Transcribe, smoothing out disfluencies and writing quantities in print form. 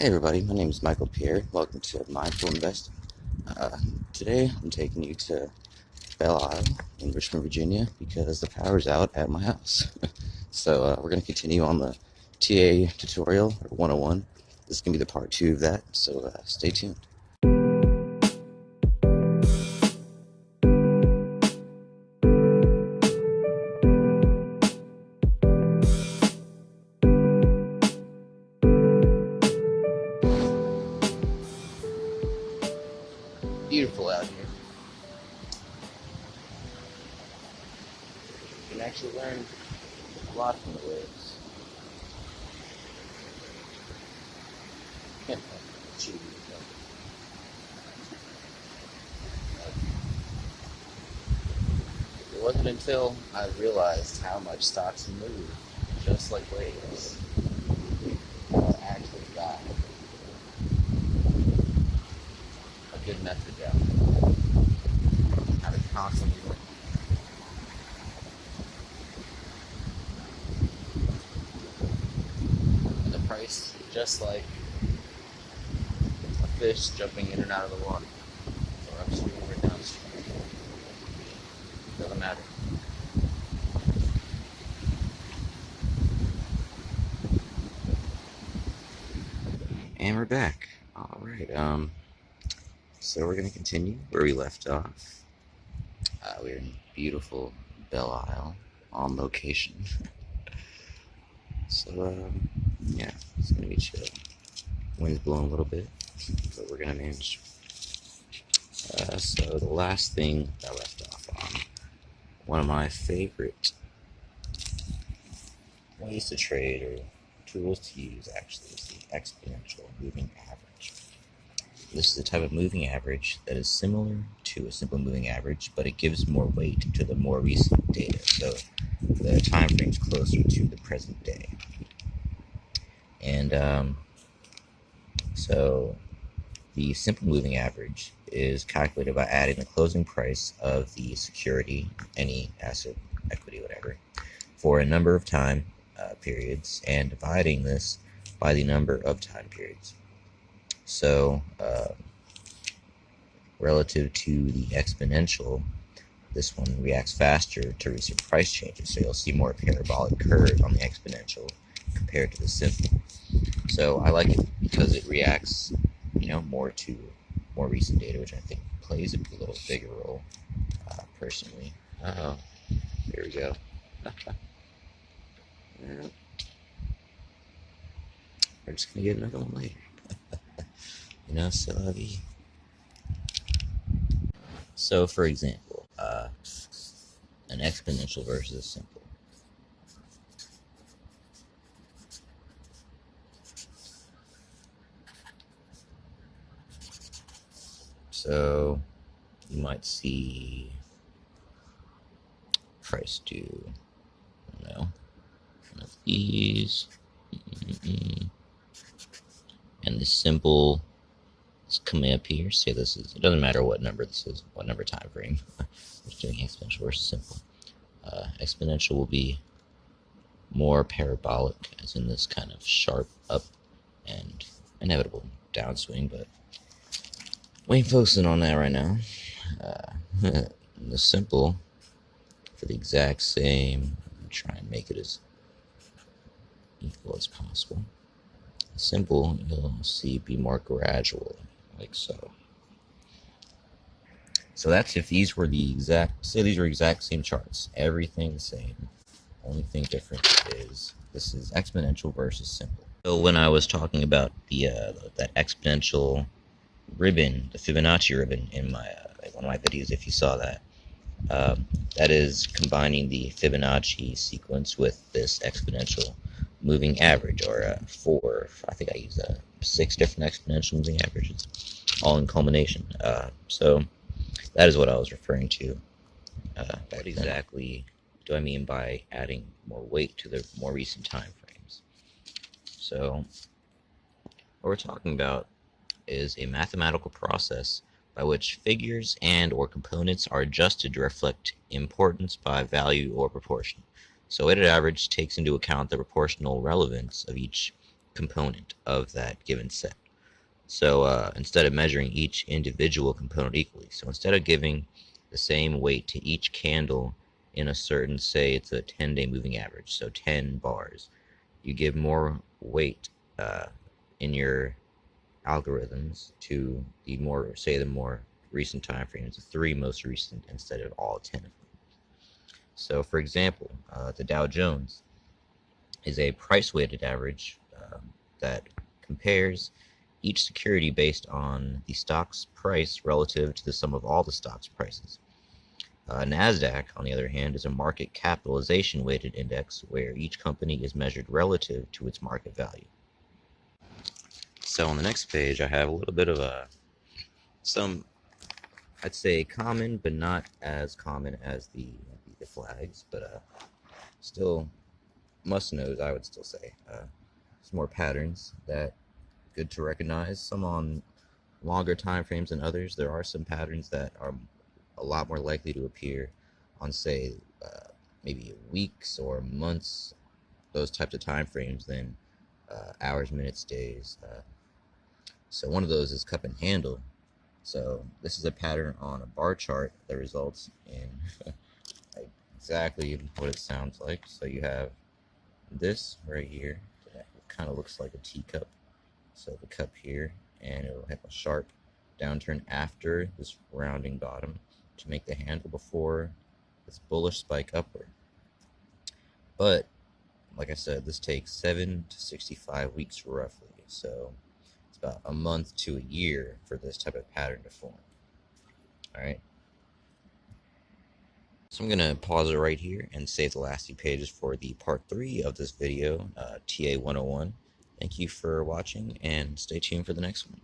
Hey everybody, my name is Michael Pierre. Welcome to Mindful Investing. Today I'm taking you to Belle Isle in Richmond, Virginia because the power's out at my house. So we're going to continue on the TA tutorial, or 101. This is going to be the part 2 of that, so stay tuned. Beautiful out here. You can actually learn a lot from the waves. It wasn't until I realized how much stocks move, just like waves, I actually got a good method down. How to constantly win. And the price, just like a fish jumping in and out of the water, or upstream or downstream, doesn't matter. And we're back. All right. So we're gonna continue where we left off. We're in beautiful Belle Isle on location. So yeah, it's gonna be chill. Wind's blowing a little bit, but we're gonna manage. So the last thing I left off on, one of my favorite ways to trade or tools to use actually is the exponential moving average. This is the type of moving average that is similar to a simple moving average, but it gives more weight to the more recent data. So the time frame is closer to the present day. And so the simple moving average is calculated by adding the closing price of the security, any asset, equity, whatever, for a number of time periods and dividing this by the number of time periods. So relative to the exponential, this one reacts faster to recent price changes. So you'll see more parabolic curve on the exponential compared to the simple. So I like it because it reacts, more to more recent data, which I think plays a little bigger role, personally. Here we go. Yeah. We're just gonna get another one later. C'est la vie. So, for example, an exponential versus a simple. So, you might see price do, one of these, and the simple is coming up here. Say this is, it doesn't matter what number this is, what number time frame. We're doing exponential versus simple. Exponential will be more parabolic, as in this kind of sharp up and inevitable downswing, but we ain't focusing on that right now. The simple, for the exact same, try and make it as equal as possible. The simple, you'll see, be more gradual, like so. So that's if these were the exact, say these were exact same charts, everything the same. Only thing different is this is exponential versus simple. So when I was talking about the that exponential ribbon, the Fibonacci ribbon in my one of my videos, if you saw that, that is combining the Fibonacci sequence with this exponential moving average, or I think I used 6 different exponential moving averages, all in culmination. So that is what I was referring to. What exactly do I mean by adding more weight to the more recent time frames? So what we're talking about is a mathematical process by which figures and or components are adjusted to reflect importance by value or proportion. So weighted average takes into account the proportional relevance of each component of that given set. So instead of measuring each individual component equally, so instead of giving the same weight to each candle in a certain, say it's a 10-day moving average, so 10 bars, you give more weight in your algorithms to the more, say, the more recent time frames, the 3 most recent instead of all 10 of them. So for example, the Dow Jones is a price-weighted average that compares each security based on the stock's price relative to the sum of all the stock's prices. NASDAQ, on the other hand, is a market capitalization weighted index where each company is measured relative to its market value. So on the next page, I have a little bit of some, I'd say, common but not as common as the flags, but still must-knows, I would still say. Some more patterns that good to recognize, some on longer time frames than others. There are some patterns that are a lot more likely to appear on, say, maybe weeks or months, those types of time frames, than hours, minutes, days. So one of those is cup and handle. So this is a pattern on a bar chart that results in exactly what it sounds like. So you have this right here that kind of looks like a teacup. So the cup here, and it'll have a sharp downturn after this rounding bottom to make the handle before this bullish spike upward. But like I said, this takes 7 to 65 weeks roughly. So it's about a month to a year for this type of pattern to form. All right. So I'm going to pause it right here and save the last few pages for the part 3 of this video, TA 101. Thank you for watching, and stay tuned for the next one.